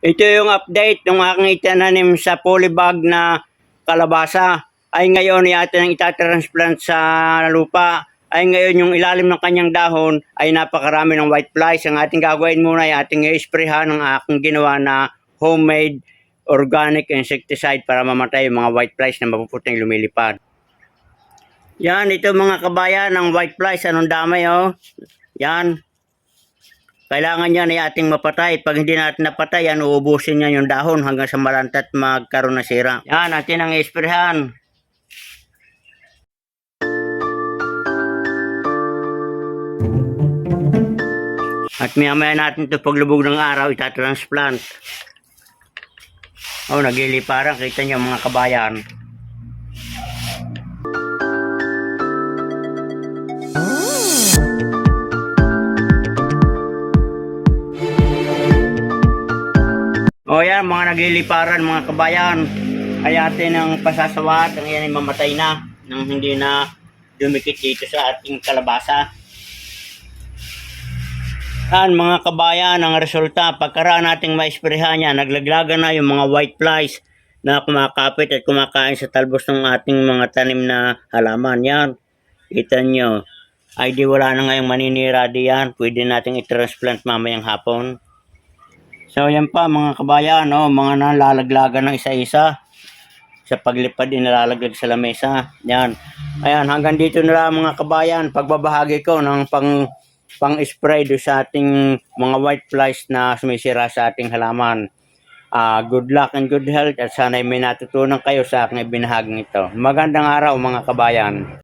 Ito yung update ng aking itinanim sa polybag na kalabasa. Ay ngayon atin ang itatransplant sa lupa. Ay ngayon yung ilalim ng kanyang dahon ay napakarami ng whiteflies. Ang ating gagawin muna ay ating i-sprayhan ng aking ginawa na homemade organic insecticide para mamatay yung mga whiteflies na mapuputing lumilipad. Yan, ito mga kabayan ng whiteflies. Anong dami oh. Yan. Kailangan yan ay ating mapatay. Pag hindi natin napatay, yan, uubusin niya yung dahon hanggang sa malanta at magkaroon ng sira. Yan, natin ang isprehan. At maya-maya natin ito paglubog ng araw, itatransplant. Oh, nagliliparang. Kita niyo mga kabayan. O yan, mga nagliliparan mga kabayan. Ay atin ang pasasawat. Ang yan ay mamatay na. Nang hindi na dumikit dito sa ating kalabasa. Yan mga kabayan, ang resulta. Pagkaraan nating maisprehan yan, naglaglagan na yung mga whiteflies na kumakapit at kumakain sa talbos ng ating mga tanim na halaman. Yan. Kita nyo. Ay di wala na ngayong maninira diyan. Pwede nating i-transplant mamayang hapon. So yan pa mga kabayan, no? Mga nalalaglagan ng isa-isa. Sa paglipad inalalaglag sa lamesa. Yan. Ayan, hanggang dito na lang mga kabayan. Pagbabahagi ko ng pang-spray do sa ating mga whiteflies na sumisira sa ating halaman. Good luck and good health at sana may natutunan kayo sa aking ibinahaging ito. Magandang araw mga kabayan.